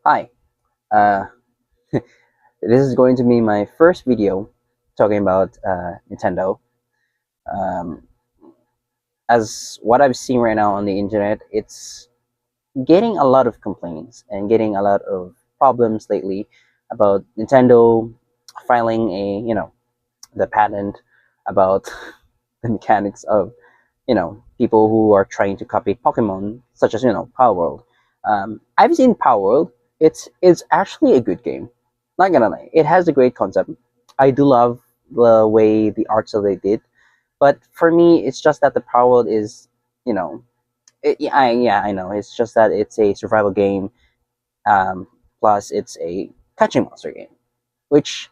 Hi, uh, this is going to be my first video talking about Nintendo. Um, as what I've seen right now on the internet, it's getting a lot of complaints and getting a lot of problems lately about Nintendo filing the patent about the mechanics of people who are trying to copy Pokemon, such as Power World. I've seen Power World. It's actually a good game. Not gonna lie, it has a great concept. I do love the way the art style they did, but for me, it's just that the Power World is, you know, yeah, I know. It's just that it's a survival game. Um, Plus, it's a catching monster game, which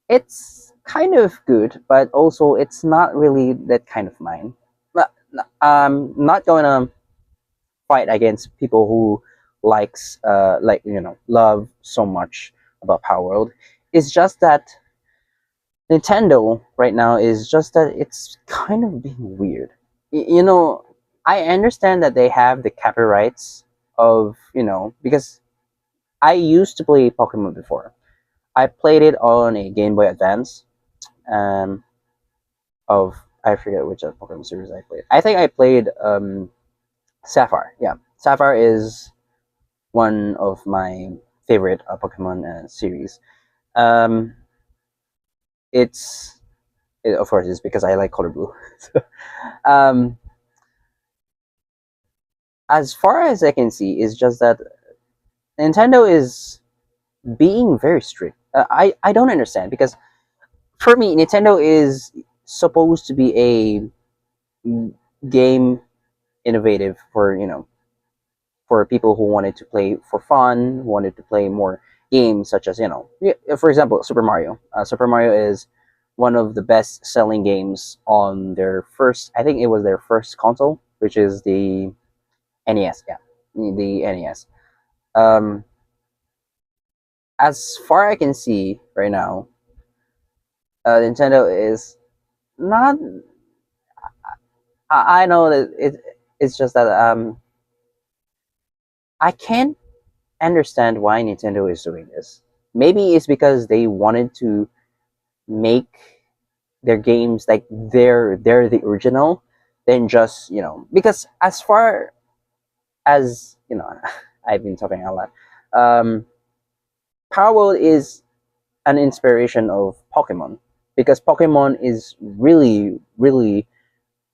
it's kind of good, but also it's not really that kind of mine. But not gonna fight against people who love so much about Power World. It's just that Nintendo right now is just that it's kind of being weird. I understand that they have the copyrights of because I used to play Pokemon before. I played it on a Game Boy Advance. Um, of I forget which Pokemon series I played. I think I played Sapphire. Yeah, Sapphire is one of my favorite Pokemon series. Um, of course it's because I like color blue. um, as far as I can see, is just that Nintendo is being very strict. I don't understand because for me, Nintendo is supposed to be a game innovative for for people who wanted to play for fun, who wanted to play more games such as for example, Super Mario. Super Mario is one of the best selling games on their first. I think it was their first console, which is the NES. Yeah, the NES. Um, as far I can see right now, Nintendo is not. I know that it's just that I can't understand why Nintendo is doing this. Maybe it's because they wanted to make their games like they're the original, than just because as far as I've been talking a lot. Um, Power World is an inspiration of Pokemon because Pokemon is really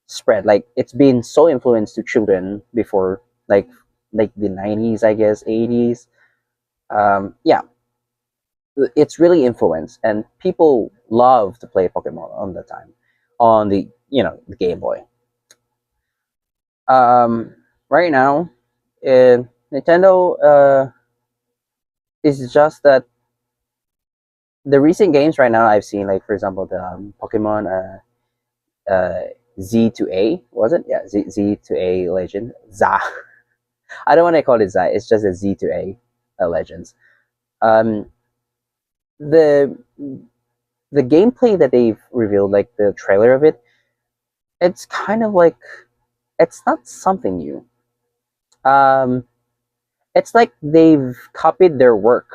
spread. Like it's been so influenced to children before, like the 90s, I guess 80s. Yeah, it's really influenced, and people love to play Pokemon on the time on the the Game Boy. Um, right now, Nintendo is just that the recent games right now I've seen, like for example the Pokemon uh, Z to A, was it? Yeah, Z to A Legend. ZA. I don't want to call it ZA. It's just a Z to A Legends. Um, the the gameplay that they've revealed, like the trailer of it, it's kind of like it's not something new. Um, it's like they've copied their work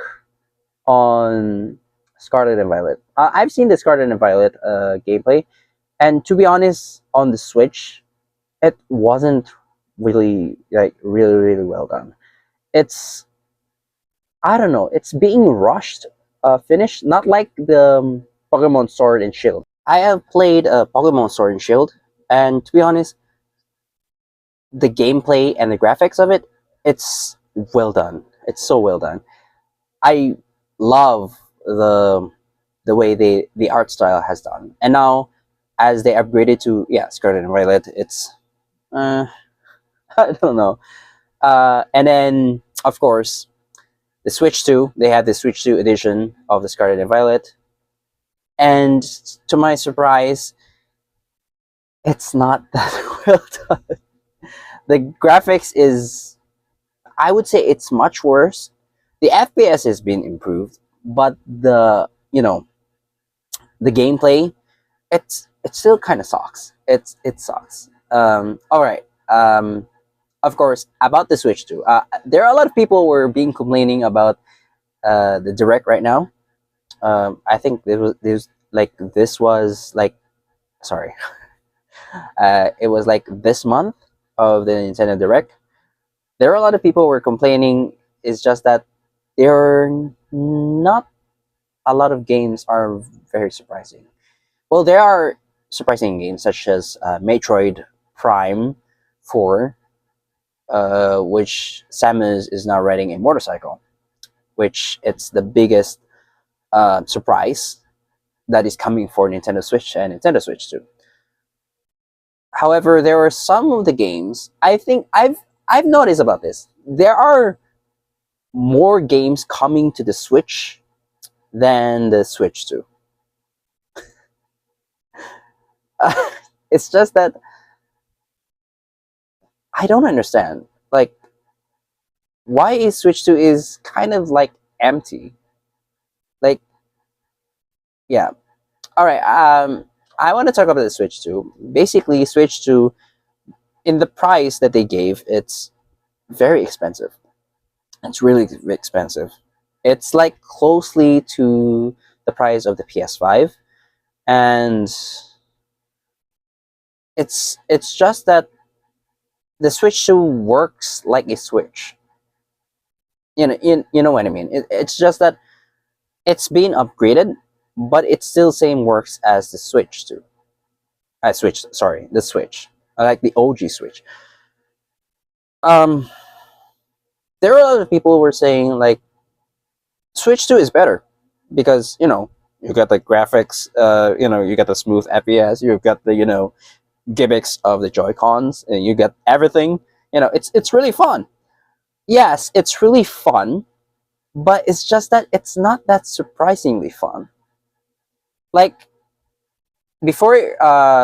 on Scarlet and Violet. I've seen the Scarlet and Violet gameplay, and to be honest, on the Switch, it wasn't really really well done. It's I don't know. It's being rushed, finished. Not like the Pokemon Sword and Shield. I have played Pokemon Sword and Shield, and to be honest, the gameplay and the graphics of it, it's well done. It's so well done. I love the way the art style has done. And now, as they upgraded to Scarlet and Violet, it's uh, I don't know. And then of course the Switch 2, they have the Switch 2 edition of the Scarlet and Violet, and to my surprise, it's not that well done. The graphics is, I would say, it's much worse. The FPS has been improved, but the gameplay, it still kind of sucks. It sucks. All right. of course, about the Switch 2, there are a lot of people were being complaining about the direct right now. I think this was like, sorry, it was like this month of the Nintendo Direct. There are a lot of people who were complaining. It's just that there are not a lot of games are very surprising. Well, there are surprising games such as Metroid Prime 4, which Samus is now riding a motorcycle, which it's the biggest surprise that is coming for Nintendo Switch and Nintendo Switch 2. However, there are some of the games I think I've noticed about this. There are more games coming to the Switch than the Switch 2. It's just that I don't understand. Like, why is Switch 2 is kind of like empty? Like, yeah. All right. I want to talk about the Switch 2. Basically, Switch 2, in the price that they gave, it's very expensive. It's really expensive. It's like closely to the price of the PS5, and it's just that the Switch 2 works like a Switch. You know what I mean. It's just that it's been upgraded, but it still same works as the Switch 2. Switch, sorry, the Switch. I like the OG Switch. Um, there are a lot of people who were saying like Switch 2 is better because you got the graphics, you got the smooth FPS, you've got the gimmicks of the Joy Cons, and you get everything. It's really fun. Yes, it's really fun, but it's just that it's not that surprisingly fun. Like before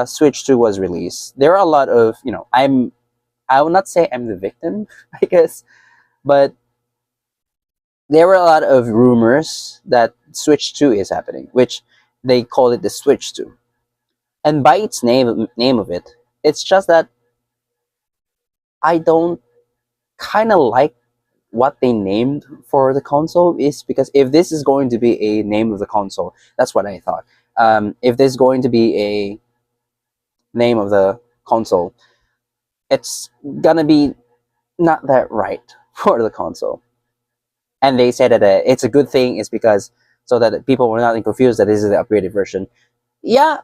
Switch 2 was released, there are a lot of I will not say I'm the victim, I guess, but there were a lot of rumors that Switch 2 is happening, which they call it the Switch 2. And by its name of it, it's just that I don't kind of like what they named for the console, is because if this is going to be a name of the console, that's what I thought. If there's going to be a name of the console, it's gonna be not that right for the console. And they said that it's a good thing is because so that people were not confused that this is the upgraded version. Yeah,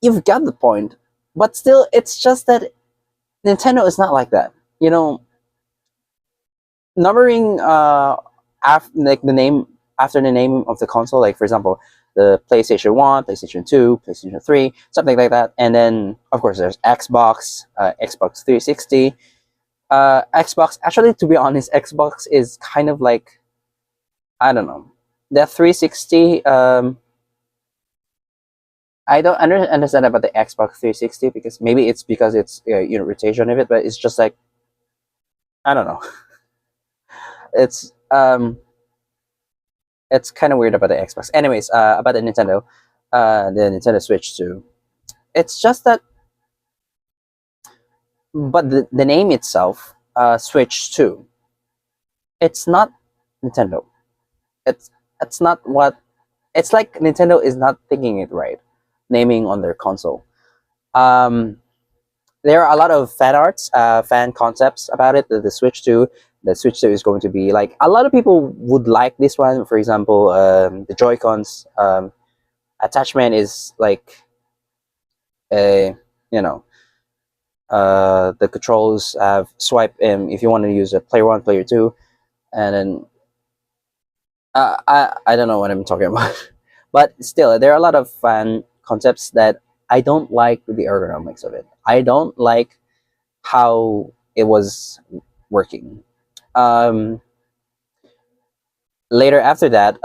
you've got the point, but still, it's just that Nintendo is not like that. Numbering like the name after the name of the console, like for example, the PlayStation 1, PlayStation 2, PlayStation 3, something like that. And then of course there's Xbox, Xbox 360. Xbox, actually, to be honest, Xbox is kind of like, I don't know, the 360. I don't understand about the Xbox 360 because maybe it's because it's rotation of it, but it's just like, I don't know. It's it's kind of weird about the Xbox. Anyways, about the Nintendo Switch 2. It's just that, but the name itself, Switch 2, it's not Nintendo. It's it's not what it's like. Nintendo is not thinking it right, naming on their console. Um, there are a lot of fan arts, fan concepts about it. The Switch 2, the Switch 2 is going to be like a lot of people would like this one. For example, the Joy Cons attachment is like a you know the controls have swipe if you want to use a player one, player two, and then I don't know what I'm talking about, but still there are a lot of fun concepts that I don't like the ergonomics of it. I don't like how it was working. Um, Later after that,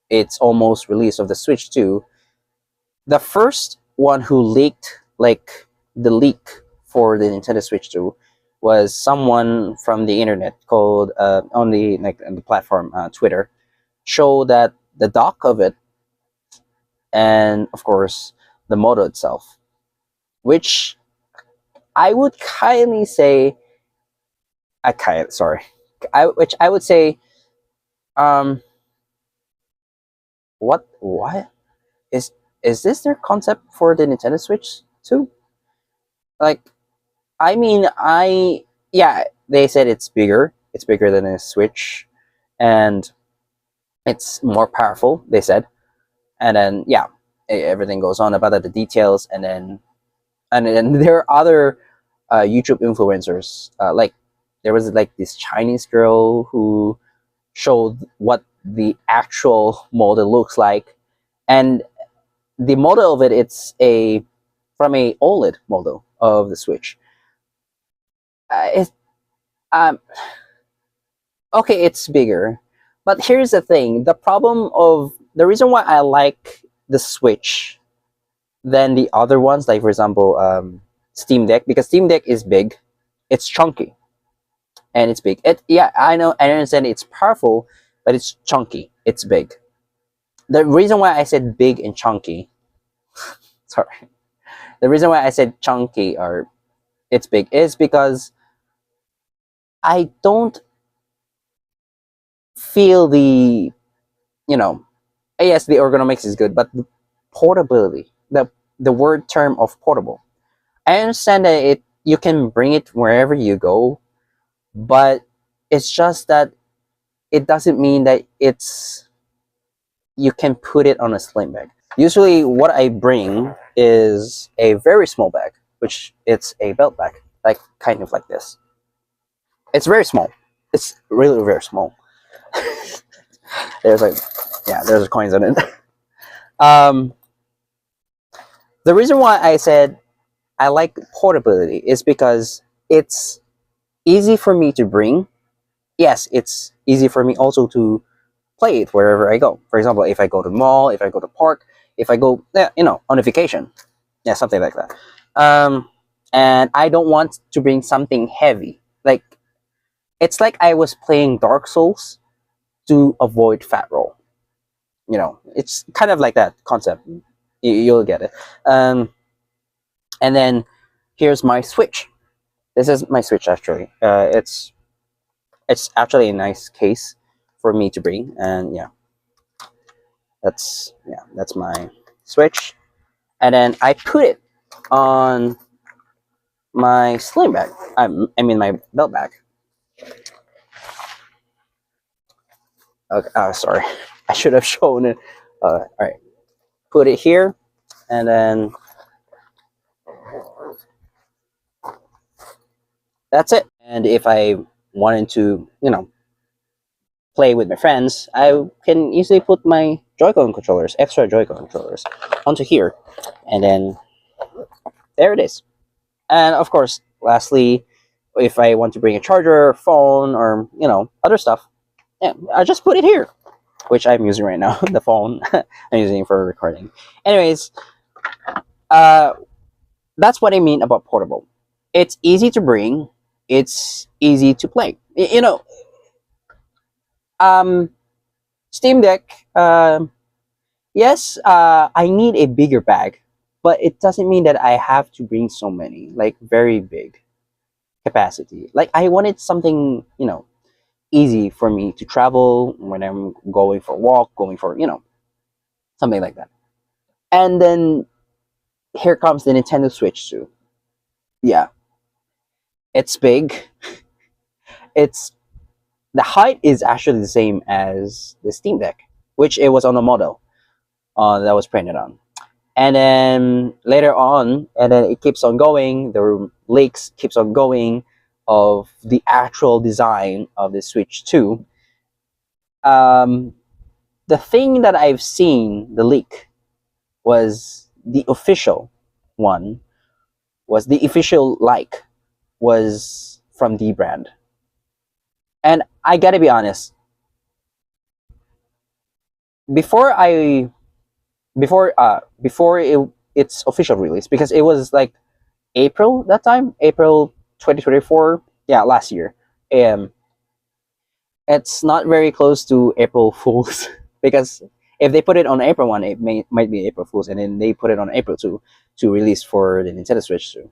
it's almost release of the Switch 2. The first one who leaked like the leak for the Nintendo Switch 2 was someone from the internet called on the platform Twitter, show that the dock of it, and of course the model itself, which I would kindly say Okay, sorry. Which I would say, um, what is is this their concept for the Nintendo Switch too? Like, I mean, yeah, they said it's bigger. It's bigger than a Switch, and it's more powerful. They said, and then yeah, everything goes on about the details, and then there are other YouTube influencers. Like there was like this Chinese girl who showed what the actual model looks like, and the model of it, it's a from a OLED model of the Switch. It's um, okay, it's bigger, but here's the thing: the problem of the reason why I like the Switch than the other ones, like for example, Steam Deck, because Steam Deck is big, it's chunky, and it's big. It yeah, I know, I understand it's powerful, but it's chunky, it's big. The reason why I said big and chunky, sorry, the reason why I said chunky or it's big is because I don't feel the, you know, yes, the ergonomics is good, but the portability, the word term of portable. I understand that it you can bring it wherever you go, but it's just that it doesn't mean that it's you can put it on a sling bag. Usually, what I bring is a very small bag, which it's a belt bag, like kind of like this. It's very small. It's really very small. There's like, yeah, there's coins on it. um, the reason why I said I like portability is because it's easy for me to bring. Yes, it's easy for me also to play it wherever I go. For example, if I go to the mall, if I go to park, if I go, yeah, on a vacation, yeah, something like that. Um, and I don't want to bring something heavy. Like it's like I was playing Dark Souls to avoid fat roll. It's kind of like that concept. You'll get it. Um, and then here's my Switch. This is my Switch actually. It's actually a nice case for me to bring, and yeah, that's my Switch. And then I put it on my sling bag. I mean my belt bag. Okay, sorry, I should have shown it. All right, put it here, and then that's it. And if I wanted to, play with my friends, I can easily put my Joy-Con controllers, extra Joy-Con controllers, onto here, and then there it is. And of course, lastly, if I want to bring a charger, phone, or other stuff, yeah, I just put it here, which I'm using right now. The phone I'm using for recording. Anyways, uh, that's what I mean about portable. It's easy to bring. It's easy to play. Um, Steam Deck. Yes, I need a bigger bag, but it doesn't mean that I have to bring so many, like very big capacity. Like I wanted something, easy for me to travel when I'm going for a walk, going for, something like that. And then here comes the Nintendo Switch too. Yeah, it's big. It's the height is actually the same as the Steam Deck, which it was on the model that was printed on. And then later on, and then it keeps on going. The leaks keeps on going of the actual design of the Switch 2. Um, the thing that I've seen, the leak, was the official one, was the official like, was from the brand. And I gotta be honest, before I before its official release, because it was like April that time, April 2024, yeah, last year. Um, it's not very close to April Fools because if they put it on April 1, it might be April Fools, and then they put it on April 2 to release for the Nintendo Switch 2.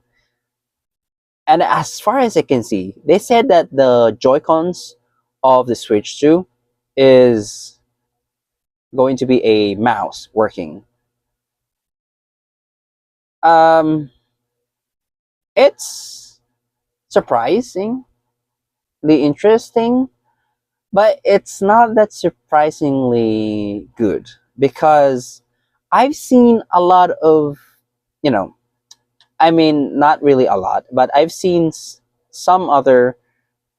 And as far as I can see, they said that the Joy Cons of the Switch 2 is going to be a mouse working. Um, it's surprisingly interesting, but it's not that surprisingly good because I've seen a lot of, you know, I mean, not really a lot, but I've seen some other,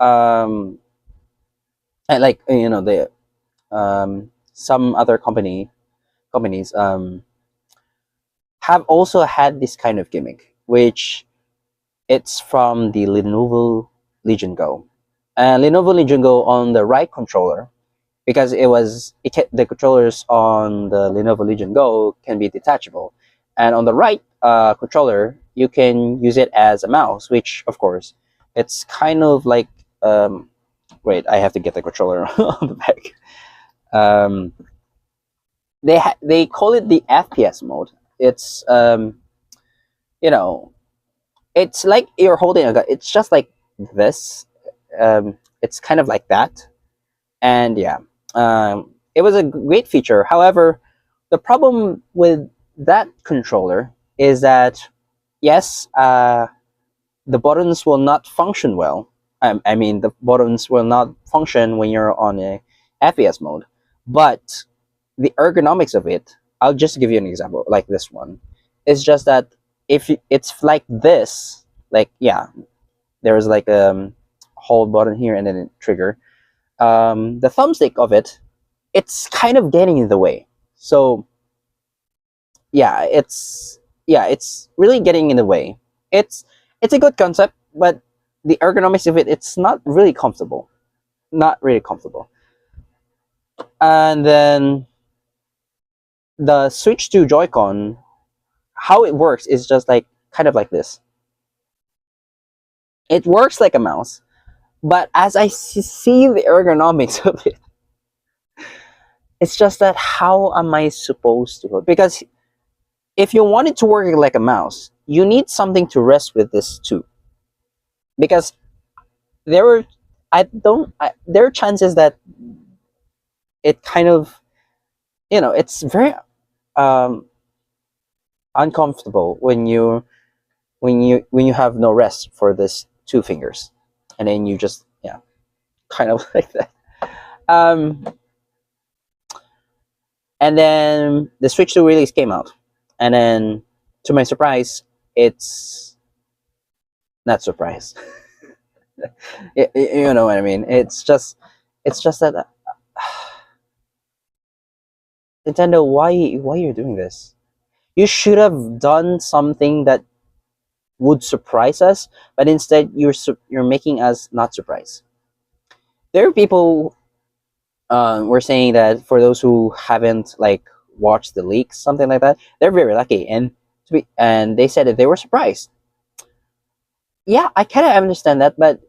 um, like the some other companies have also had this kind of gimmick, which it's from the Lenovo Legion Go. And Lenovo Legion Go on the right controller, because the controllers on the Lenovo Legion Go can be detachable, and on the right controller you can use it as a mouse, which of course it's kind of like wait, I have to get the controller on the back. Um, they call it the FPS mode. It's you know it's like you're holding a gun. It's just like this. It's kind of like that, and yeah, it was a great feature. However, the problem with that controller is that yes, the buttons will not function well. I mean, the buttons will not function when you're on a FPS mode, but the ergonomics of it. I'll just give you an example, like this one. It's just that if it's like this, like yeah, there's like hold button here and then a trigger. The thumbstick of it, it's kind of getting in the way. So yeah, it's really getting in the way. It's a good concept, but the ergonomics of it, it's not really comfortable. Not really comfortable. And then the Switch to Joy-Con, how it works is just like kind of like this. It works like a mouse, but as I see the ergonomics of it, it's just that how am I supposed to hold? Because if you want it to work like a mouse, you need something to rest with this too. Because there were, there are chances that it kind of, it's very um, uncomfortable when you have no rest for this two fingers, and then you just kind of like that. Um, and then the Switch 2 release came out, and then to my surprise, it's not surprise. You know what I mean? It's just that Nintendo, why you're doing this? You should have done something that would surprise us, but instead you're making us not surprised. There are people were saying that for those who haven't like watched the leaks, something like that, they're very lucky, and they said that they were surprised. Yeah, I kind of understand that, but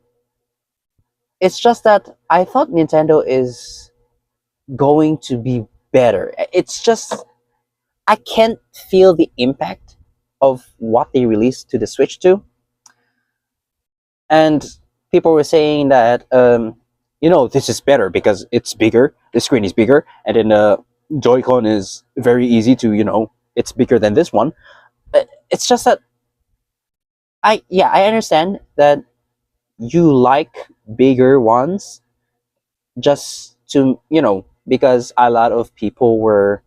it's just that I thought Nintendo is going to be better. It's just I can't feel the impact of what they released to the Switch 2. And people were saying that this is better because it's bigger, the screen is bigger, and then the Joy-Con is very easy to, it's bigger than this one. But it's just that I understand that you like bigger ones just to, because a lot of people were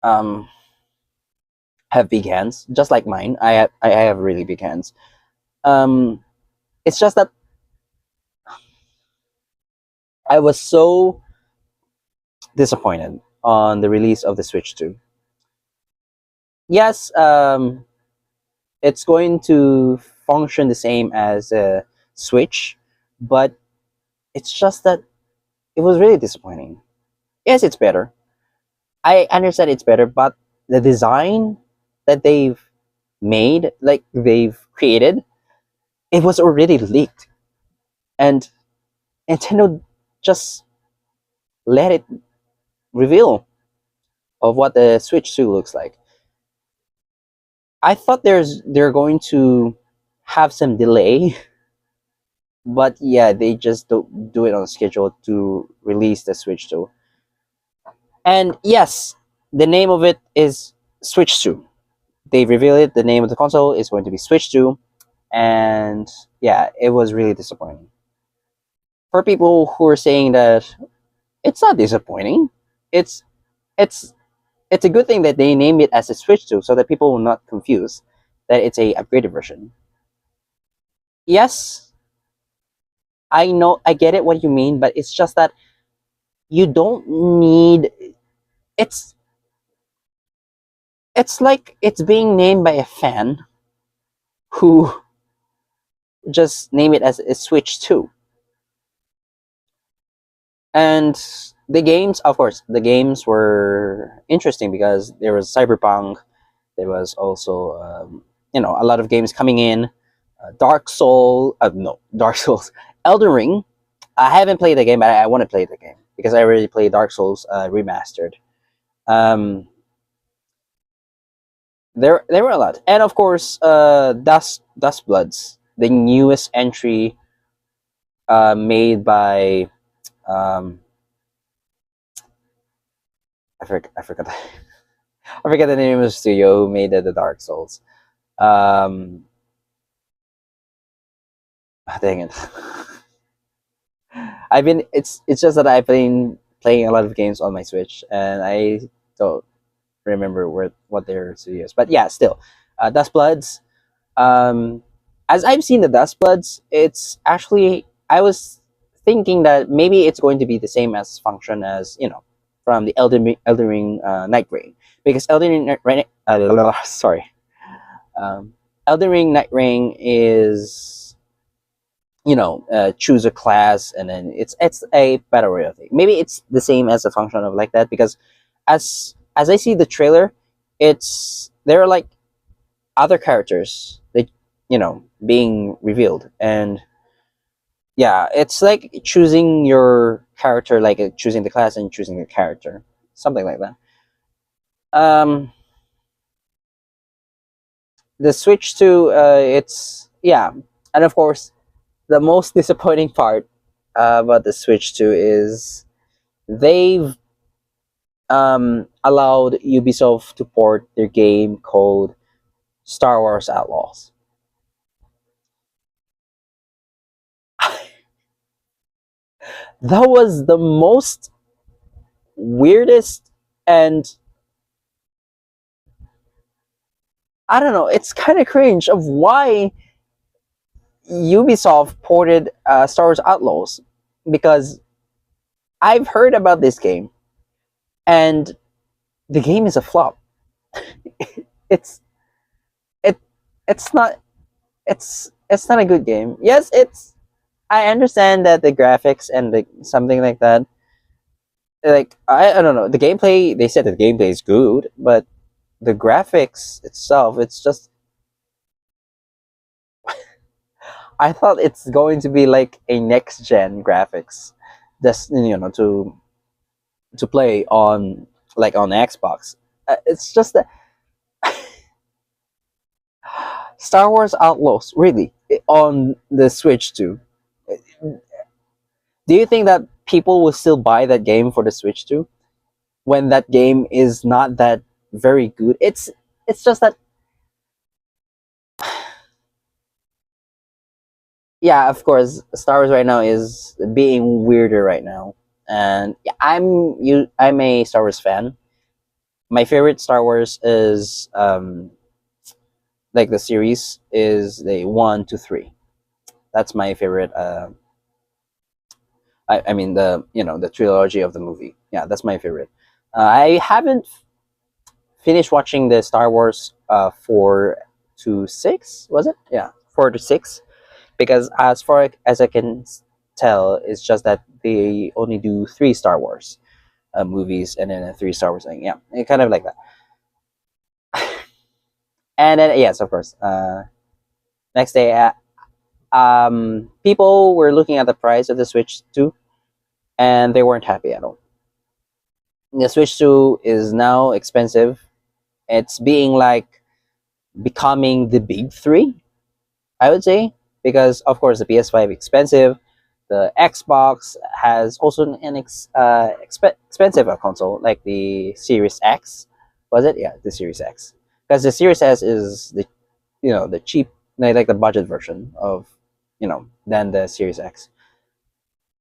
um have big hands, just like mine. I have really big hands. Um, it's just that I was so disappointed on the release of the Switch 2. Yes, it's going to function the same as a Switch, but it's just that it was really disappointing. Yes, it's better. I understand it's better, but the design that they've made, like they've created, it was already leaked, and Nintendo just let it reveal of what the Switch 2 looks like. I thought they're going to have some delay, but yeah, they just don't do it on schedule to release the Switch 2. And yes, the name of it is Switch 2. They revealed it. The name of the console is going to be Switch 2, and yeah, it was really disappointing. For people who are saying that it's not disappointing, it's it's it's a good thing that they named it as a Switch 2 so that people will not confuse that it's a upgraded version. Yes, I know, I get it what you mean, but it's just that you don't need it's it's like it's being named by a fan who just name it as a Switch 2. And the games, of course, the games were interesting because there was Cyberpunk, there was also a lot of games coming in. Dark Souls, Elden Ring. I haven't played the game, but I want to play the game because I already played Dark Souls remastered. Um, there were a lot, and of course, Dust Bloods, the newest entry made by um, I forgot I forget the name of the studio who made the Dark Souls. Um, dang it. It's just that I've been playing a lot of games on my Switch, and I don't remember what their studios. But yeah, still, Dust Bloods. Um, as I've seen the Dust Bloods, it's actually I was thinking that maybe it's going to be the same as function as from the Elden Ring Night Rain, because sorry, Elden Ring Night Rain is choose a class, and then it's a battle royale thing. Maybe it's the same as a function of like that, because as I see the trailer, it's there are like other characters that being revealed, and yeah, it's like choosing your character, like choosing the class and choosing the character, something like that. um the Switch to it's yeah. And of course, the most disappointing part about the Switch 2 is they've allowed Ubisoft to port their game called Star Wars Outlaws. That was the most weirdest, and I don't know, it's kind of cringe of why Ubisoft ported Star Wars Outlaws, because I've heard about this game, and the game is a flop. It's it it's not it's not a good game. Yes, I understand that the graphics and something like that. Like I don't know, the gameplay. They said the gameplay is good, but the graphics itself, it's just. I thought it's going to be like a next gen graphics, just to play on like on Xbox. It's just that Star Wars Outlaws really on the Switch too. Do you think that people will still buy that game for the Switch too, when that game is not that very good? It's just that, yeah, of course, Star Wars right now is being weirder right now, and yeah, I'm a Star Wars fan. My favorite Star Wars is like the series is the 1 2 3. That's my favorite. I mean the trilogy of the movie. Yeah, that's my favorite. I haven't finished watching the Star Wars 4 to 6. Was it? Yeah, 4 to 6. Because as far as I can tell, it's just that they only do 3 Star Wars movies, and then a 3 Star Wars thing. Yeah, kind of like that. And then yes, of course. Next day, people were looking at the price of the Switch 2, and they weren't happy at all. The Switch 2 is now expensive. It's being like becoming the big three. I would say, because of course the PS5 expensive, the Xbox has also an expensive console like the Series X. Was it? Yeah, the Series X. Because the Series S is the, the cheap, like the budget version of, than the Series X.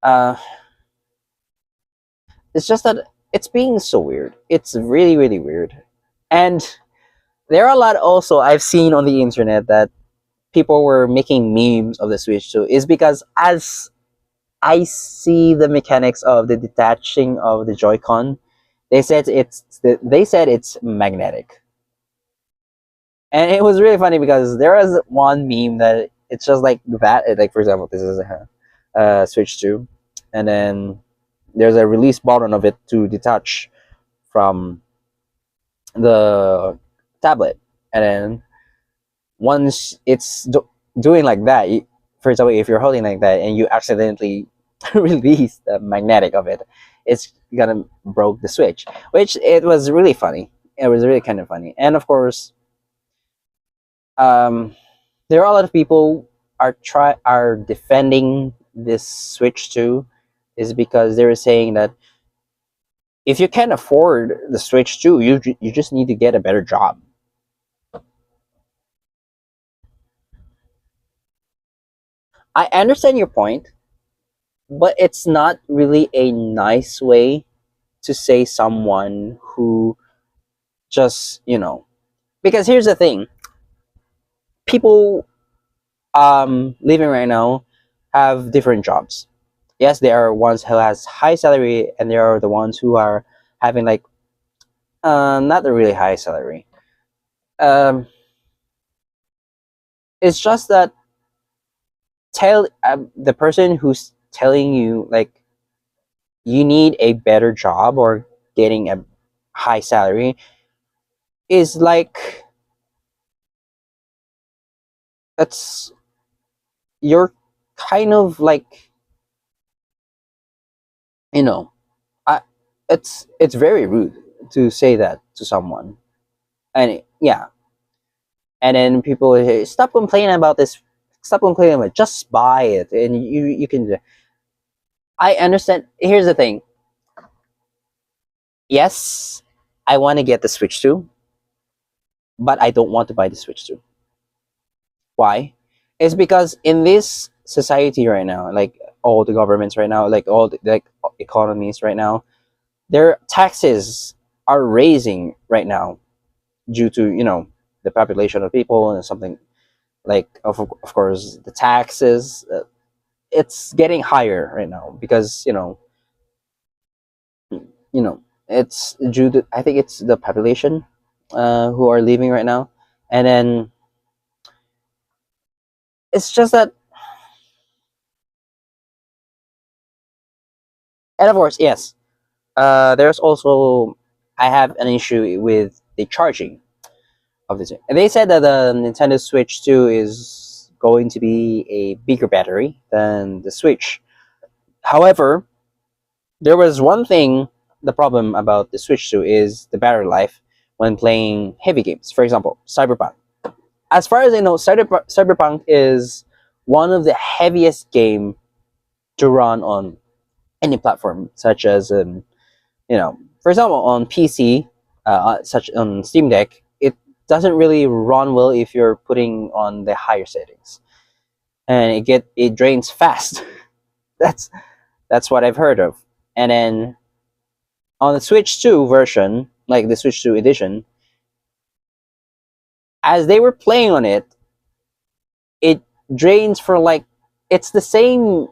Uh, it's just that it's being so weird. It's really really weird, and there are a lot also I've seen on the internet that people were making memes of the Switch too. Is because as I see the mechanics of the detaching of the Joy-Con, they said it's magnetic, and it was really funny because there was one meme that it's just like that. Like for example, this is a Switch 2, and then there's a release button of it to detach from the tablet, and then once it's doing like that, for example, if you're holding like that and you accidentally release the magnetic of it, it's gonna broke the switch, which it was really funny. It was really kind of funny, and of course, um, there are a lot of people are defending this switch too, is because they were saying that if you can't afford the switch too, you just need to get a better job. I understand your point, but it's not really a nice way to say someone who just, because here's the thing, people living right now have different jobs. Yes, there are ones who has high salary, and there are the ones who are having like not a really high salary. um it's just that tell the person who's telling you like you need a better job or getting a high salary is like, that's, you're kind of like, you know I, it's very rude to say that to someone. And yeah, and then people say, stop complaining about this, stop complaining about it, just buy it and you can. I understand. Here's the thing, yes, I want to get the Switch 2, but I don't want to buy the Switch 2. Why? It's because in this society right now, like all the governments right now, like all the like economies right now, their taxes are raising right now due to, the population of people and something, like of course the taxes, it's getting higher right now because, you know it's due to, I think it's the population who are leaving right now. And then it's just that, and of course, yes, there's also, I have an issue with the charging of this. And they said that the Nintendo Switch 2 is going to be a bigger battery than the Switch. However, there was one thing, the problem about the Switch 2 is the battery life when playing heavy games. For example, Cyberpunk. As far as I know, Cyberpunk is one of the heaviest game to run on any platform, such as, for example, on PC, such on Steam Deck, it doesn't really run well if you're putting on the higher settings, and it drains fast. that's that's what I've heard of. And then on the Switch 2 version, like the Switch 2 edition, as they were playing on it, it drains for like, it's the same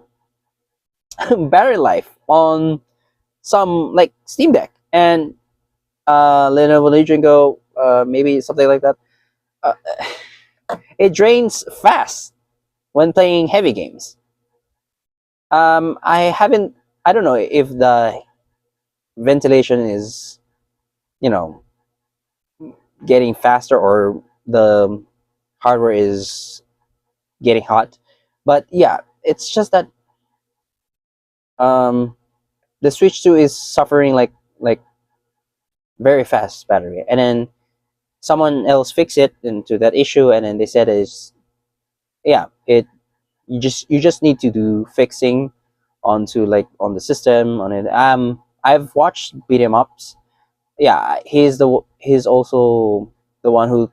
battery life on some like Steam Deck and Lenovo Legion Go, maybe something like that. Uh, it drains fast when playing heavy games. I haven't. I don't know if the ventilation is, you know, getting faster or the hardware is getting hot. But yeah, it's just that um, the Switch 2 is suffering like very fast battery, and then someone else fixed it into that issue, and then they said yeah, it you just need to do fixing onto like on the system on it. I've watched beat 'em ups. Yeah, he's also the one who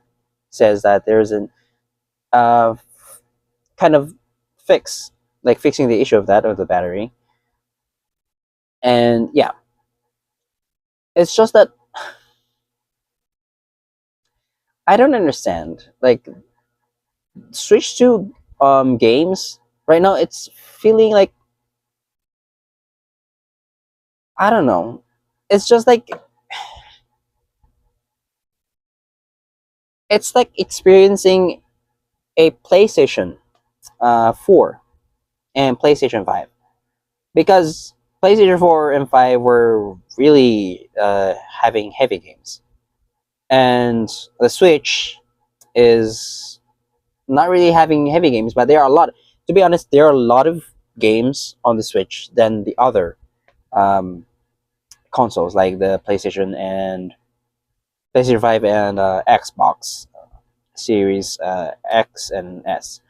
says that there's an uh kind of fix, like fixing the issue of that of the battery. And yeah, it's just that I don't understand. Like Switch to games right now, it's feeling like I don't know. It's just like it's like experiencing a PlayStation 4 and PlayStation 5, because PlayStation 4 and 5 were really having heavy games, and the Switch is not really having heavy games, but there are a lot. To be honest, there are a lot of games on the Switch than the other um, consoles, like the PlayStation 5 and Xbox Series X and S.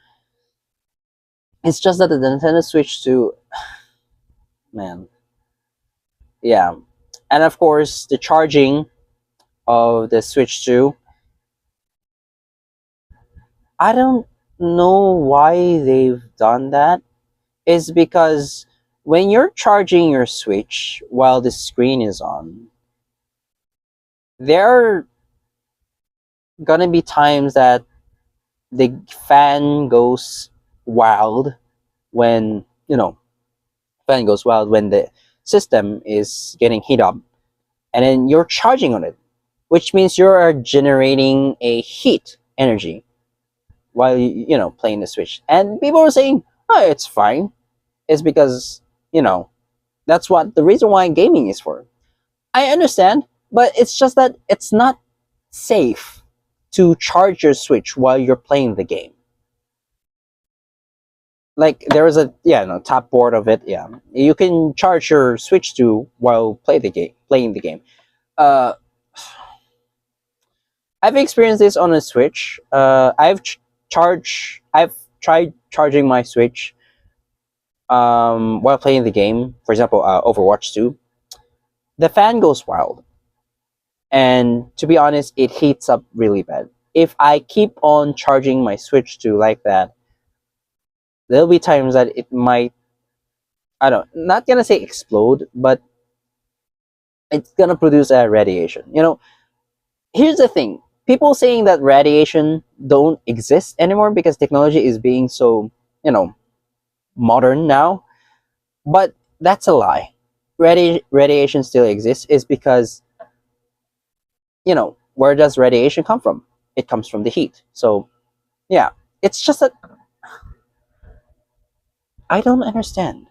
It's just that the Nintendo Switch 2, man, yeah, and of course the charging of the Switch 2. I don't know why they've done that. Is because when you're charging your Switch while the screen is on, there are gonna be times that the fan goes wild when fan goes wild when the system is getting heat up, and then you're charging on it, which means you are generating a heat energy while playing the Switch. And people are saying, "Oh, it's fine." It's because you know that's what the reason why gaming is for. I understand, but it's just that it's not safe to charge your Switch while you're playing the game. Like there is a no top board of it. Yeah, you can charge your Switch to while playing the game. Uh, I've experienced this on a Switch. I've tried charging my Switch while playing the game. For example, Overwatch 2. The fan goes wild, and to be honest, it heats up really bad. If I keep on charging my Switch to like that, there'll be times that it might, I don't, not gonna say explode, but it's gonna produce a radiation. Here's the thing: people saying that radiation don't exist anymore because technology is being so, you know, modern now. But that's a lie. Radiation still exists. Is because where does radiation come from? It comes from the heat. So yeah, it's just that I don't understand.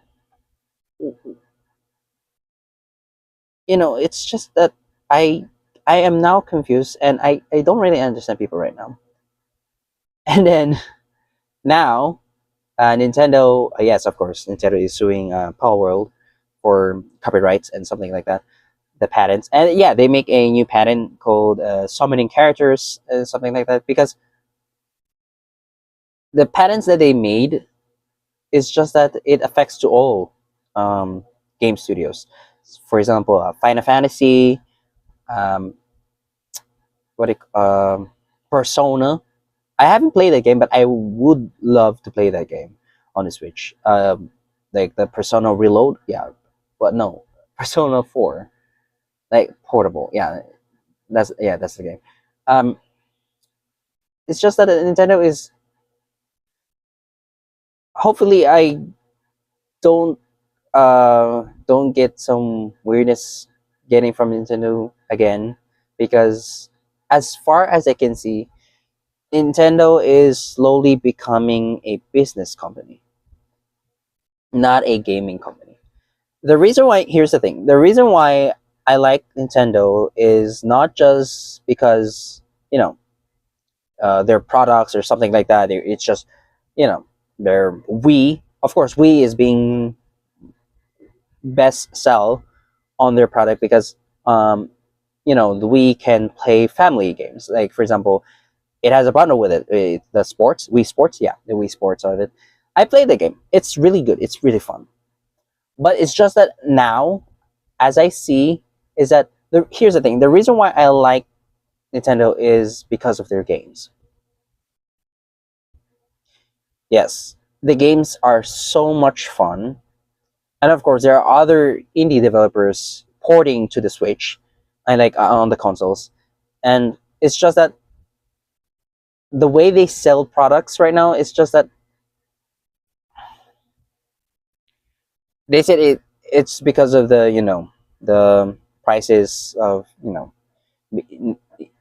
It's just that I I am now confused, and I don't really understand people right now. And then now, Nintendo, yes, of course, Nintendo is suing Power World for copyrights and something like that, the patents. And yeah, they make a new patent called summoning characters, something like that, because the patents that they made is just that it affects to all um, game studios. For example, Final Fantasy, um, Persona. I haven't played that game, but I would love to play that game on the Switch. Like the Persona Reload, yeah, but no, Persona 4, like portable, yeah, that's the game. Um, it's just that Nintendo is. Hopefully, I don't don't get some weirdness getting from Nintendo again, because as far as I can see, Nintendo is slowly becoming a business company, not a gaming company. Here's the thing: the reason why I like Nintendo is not just because you know their products or something like that. It's just you know their Wii. Of course, Wii is being best sell on their product because the Wii can play family games. Like for example, It has a bundle with it. The sports, Wii Sports, yeah, the Wii Sports of it. I played the game. It's really good. It's really fun. But it's just that now, as I see, is that here's the thing. The reason why I like Nintendo is because of their games. Yes, the games are so much fun, and of course there are other indie developers porting to the Switch, and like on the consoles, and it's just that the way they sell products right now is just that they said it's because of the the prices of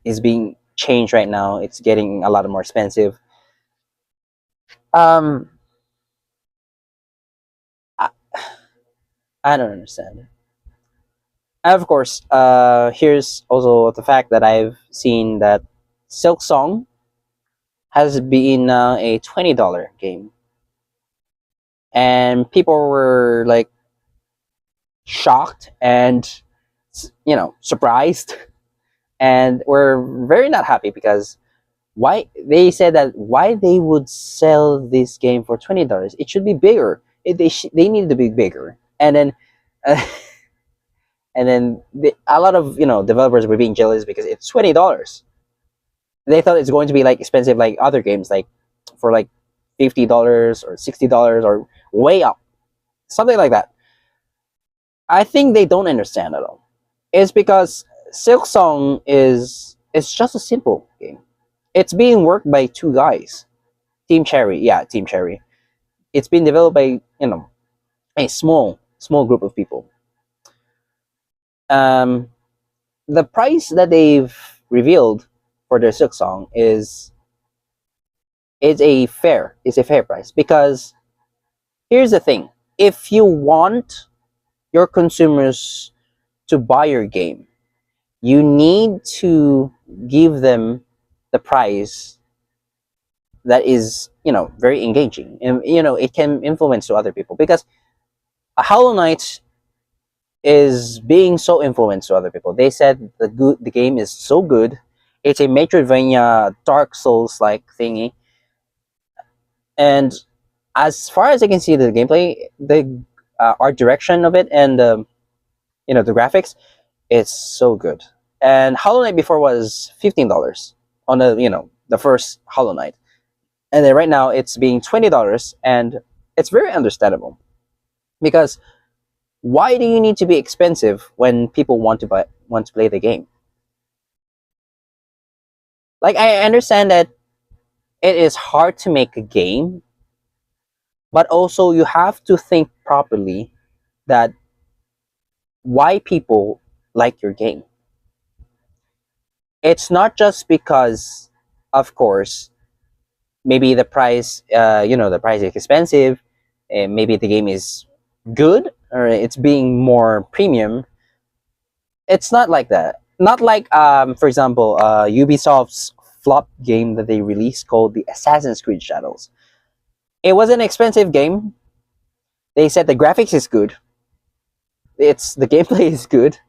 is being changed right now. It's getting a lot more expensive. Um, I, I don't understand. And of course, here's also the fact that I've seen that Silk Song has been a $20 game, and people were like shocked and surprised, and were very not happy because why they said that why they would sell this game for $20. It should be bigger. They needed to be bigger, and then. And then a lot of developers were being jealous because it's $20. They thought it's going to be like expensive like other games, like for like $50 or $60 or way up, something like that. I think they don't understand at all. It's because Silk Song it's just a simple game. It's being worked by two guys, Team Cherry. Yeah, Team Cherry. It's been developed by a small group of people. Um, the price that they've revealed for their Silk Song is a fair price, because here's the thing: if you want your consumers to buy your game, you need to give them the price that is very engaging, and it can influence to other people, because a Hollow Knight is being so influenced to other people. They said the game is so good. It's a Metroidvania Dark Souls like thingy, and as far as I can see, the gameplay, the art direction of it, and the graphics, it's so good. And Hollow Knight before was $15 on the first Hollow Knight, and then right now it's being $20, and it's very understandable, because why do you need to be expensive when people want to play the game? Like, I understand that it is hard to make a game, but also you have to think properly that why people like your game. It's not just because, of course, maybe the price is expensive, and maybe the game is good or it's being more premium. It's not like that. Not like, for example, Ubisoft's flop game that they released called the Assassin's Creed Shadows. It was an expensive game. They said the graphics is good. It's the gameplay is good,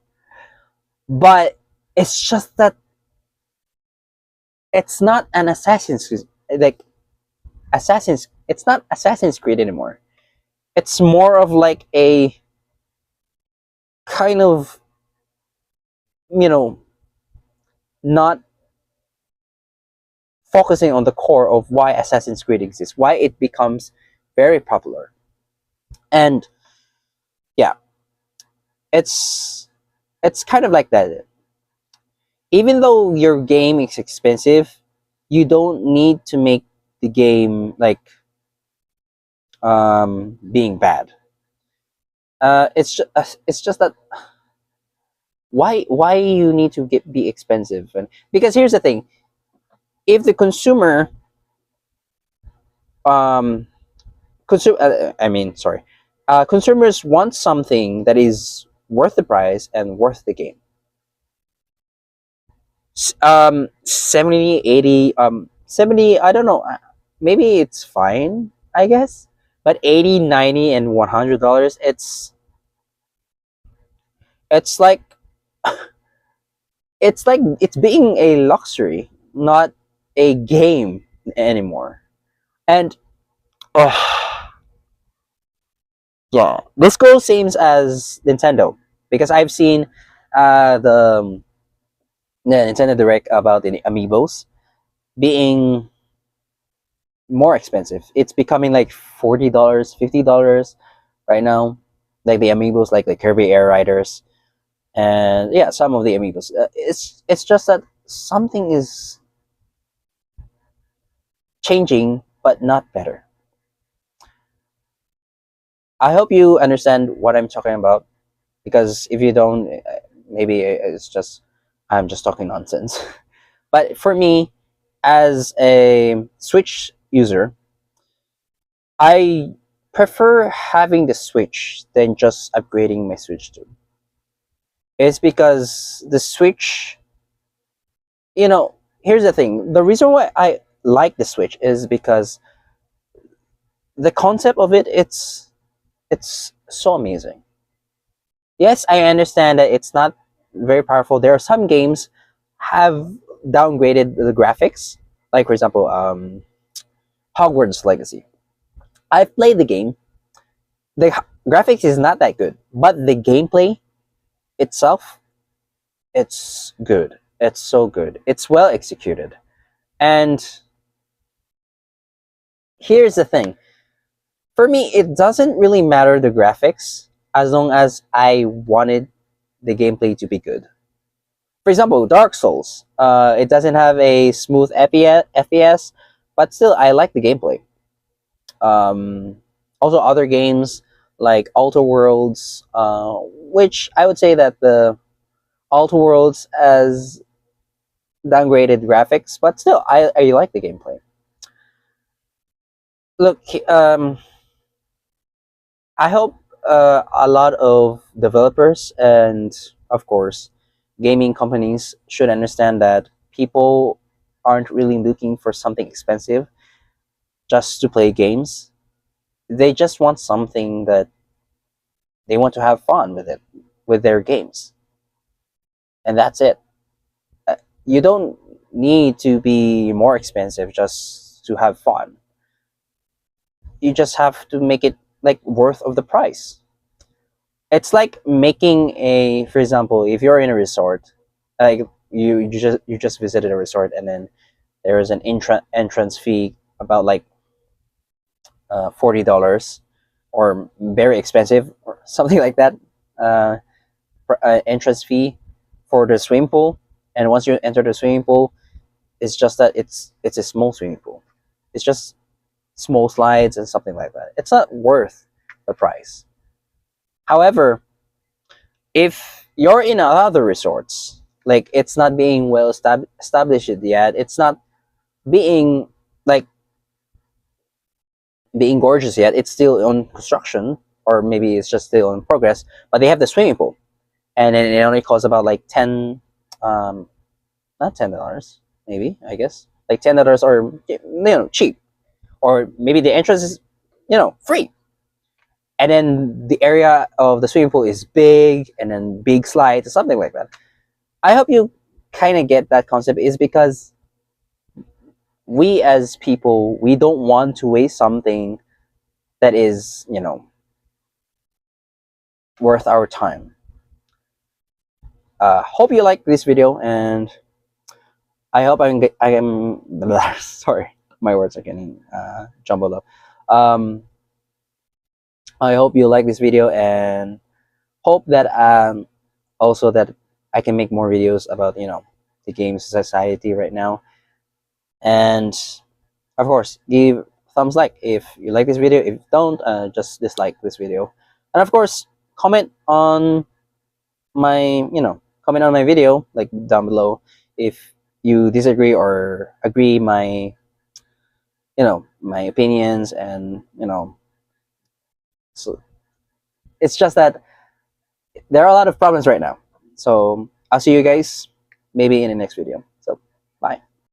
but it's just that it's not an Assassin's Creed, like Assassin's. It's not Assassin's Creed anymore. It's more of like a kind of you know not focusing on the core of why Assassin's Creed exists, why it becomes very popular. And yeah, it's it's kind of like that. Even though your game is expensive, you don't need to make the game like being bad. It's just that why you need to be expensive, and because here's the thing: if the consumer um I mean, sorry, consumers want something that is worth the price and worth the game. 70, 80, 70, I don't know, maybe it's fine, I guess, but 80, 90, and $100, it's like it's being a luxury, not a game anymore. And oh, yeah, this goes same as Nintendo, because I've seen the Nintendo Direct about the amiibos being more expensive. It's becoming like $40, $50 right now. Like the amiibos, like the Kirby Air Riders, and yeah, some of the amiibos. It's just that something is changing, but not better. I hope you understand what I'm talking about, because if you don't, maybe it's just I'm just talking nonsense. But for me, as a Switch user, I prefer having the Switch than just upgrading my Switch to. It's because the Switch, here's the thing. The reason why I like the Switch is because the concept of it's so amazing. Yes, I understand that it's not very powerful. There are some games have downgraded the graphics, like for example, Hogwarts Legacy. I've played the game. The graphics is not that good, but the gameplay itself, it's good. It's so good. It's well executed. And here's the thing. For me, it doesn't really matter the graphics as long as I wanted the gameplay to be good. For example, Dark Souls. It doesn't have a smooth FPS, but still, I like the gameplay. Also, other games like Outer Worlds, which I would say that the Outer Worlds has downgraded graphics, but still, I like the gameplay. Look, I hope a lot of developers and, of course, gaming companies should understand that people aren't really looking for something expensive just to play games. They just want something that they want to have fun with it, with their games. And that's it. You don't need to be more expensive just to have fun. You just have to make it like worth of the price. It's like making a, for example, if you're in a resort, like you just visited a resort, and then there is an entrance fee about like $40, or very expensive or something like that, uh, entrance fee for the swimming pool. And once you enter the swimming pool, it's just that it's a small swimming pool. It's just small slides and something like that. It's not worth the price. However, if you're in other resorts, like it's not being well established yet, it's not being like being gorgeous yet, it's still on construction, or maybe it's just still in progress, but they have the swimming pool, and then it only costs about like 10, um not $10, maybe, I guess, like $10, or cheap, or maybe the entrance is free, and then the area of the swimming pool is big, and then big slides or something like that. I hope you kind of get that concept, is because we as people, we don't want to waste something that is worth our time. Hope you like this video, and I hope I am sorry, my words are getting jumbled up. um, I hope you like this video, and hope that also that I can make more videos about the game society right now. And of course, give thumbs like if you like this video. If you don't, just dislike this video. And of course, comment on my comment on my video, like down below, if you disagree or agree my opinions. And so it's just that there are a lot of problems right now. So I'll see you guys maybe in the next video.